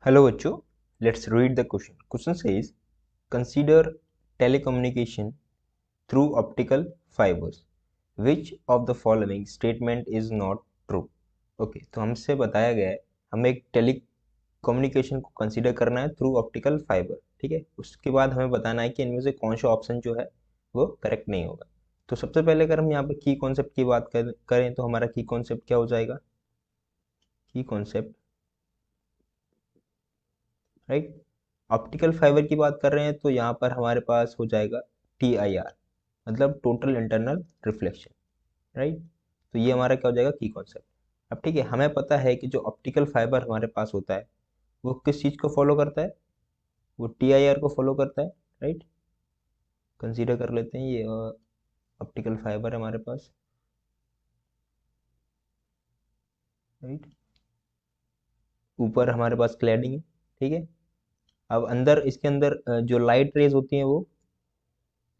Hello बच्चों, let's read the question. Question says, consider telecommunication through optical fibers. Which of the following statement is not true? Okay, तो हमसे बताया गया है हमें एक टेलीकम्युनिकेशन को कंसीडर करना है थ्रू ऑप्टिकल फाइबर. ठीक है, उसके बाद हमें बताना है कि इनमें से कौन सा ऑप्शन जो है वो करेक्ट नहीं होगा. तो सबसे पहले अगर हम यहाँ पे की कॉन्सेप्ट की बात करें तो हमारा की कॉन्सेप्ट क्या हो जाएगा? की कॉन्सेप्ट, राइट. ऑप्टिकल फाइबर की बात कर रहे हैं तो यहाँ पर हमारे पास हो जाएगा TIR, मतलब टोटल इंटरनल रिफ्लेक्शन, राइट. तो ये हमारा क्या हो जाएगा? की कॉन्सेप्ट. अब ठीक है, हमें पता है कि जो ऑप्टिकल फाइबर हमारे पास होता है वो किस चीज़ को फॉलो करता है? वो TIR को फॉलो करता है, राइट. कंसीडर कर लेते हैं ये ऑप्टिकल फाइबर हमारे पास, राइट. ऊपर हमारे पास क्लैडिंग है, ठीक है. अब अंदर, इसके अंदर जो लाइट रेज होती हैं वो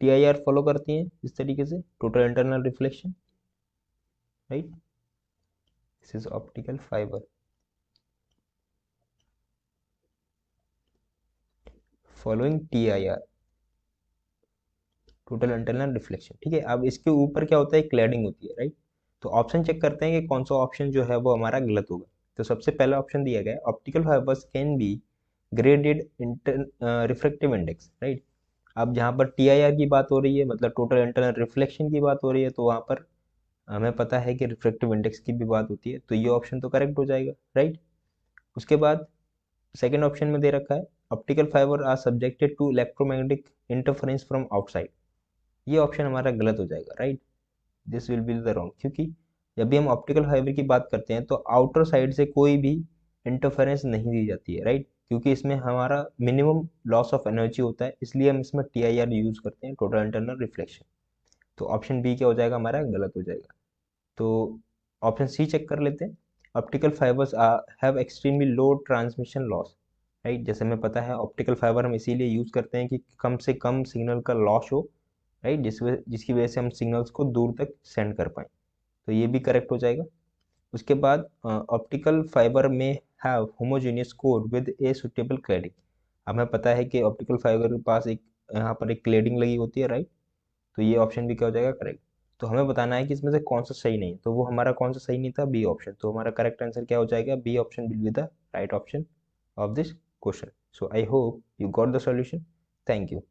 TIR फॉलो करती हैं इस तरीके से, total internal reflection, right. This is optical fibre following TIR, total internal reflection. ठीक है, अब इसके ऊपर क्या होता है? क्लैडिंग होती है, राइट. तो ऑप्शन चेक करते हैं कि कौन सा ऑप्शन जो है वो हमारा गलत होगा. तो सबसे पहला ऑप्शन दिया गया है, optical fibres can be graded refractive index, right. अब जहाँ पर TIR की बात हो रही है, मतलब टोटल इंटरनल रिफ्लेक्शन की बात हो रही है, तो वहाँ पर हमें पता है कि रिफ्रैक्टिव इंडेक्स की भी बात होती है, तो ये ऑप्शन तो करेक्ट हो जाएगा, राइट. उसके बाद सेकेंड ऑप्शन में दे रखा है, optical fibre are subjected to electromagnetic interference from outside. ये ऑप्शन हमारा गलत हो जाएगा, right. This will be the wrong, क्योंकि जब भी हम ऑप्टिकल फाइबर की बात करते हैं तो आउटर साइड से कोई भी इंटरफेरेंस नहीं दी जाती है, राइट. क्योंकि इसमें हमारा मिनिमम लॉस ऑफ एनर्जी होता है, इसलिए हम इसमें TIR यूज करते हैं, टोटल इंटरनल रिफ्लेक्शन. तो ऑप्शन बी क्या हो जाएगा? हमारा गलत हो जाएगा. तो ऑप्शन सी चेक कर लेते हैं, optical fibres have extremely low transmission loss, right. जैसे हमें पता है ऑप्टिकल फाइबर हम इसीलिए यूज करते हैं कि कम से कम सिग्नल का लॉस हो, राइट, जिसकी वजह से हम सिग्नल्स को दूर तक सेंड कर पाएँ. तो ये भी करेक्ट हो जाएगा. उसके बाद ऑप्टिकल फाइबर में have homogeneous core with a suitable cladding. हमें पता है कि ऑप्टिकल फाइबर के पास एक यहाँ पर एक क्लैडिंग लगी होती है, राइट. तो ये ऑप्शन भी क्या हो जाएगा? करेक्ट. तो हमें बताना है कि इसमें से कौन सा सही नहीं, तो वो हमारा कौन सा सही नहीं था? B option. तो हमारा करेक्ट आंसर क्या हो जाएगा? B option will be the right option of this question. So I hope you got the solution. Thank you.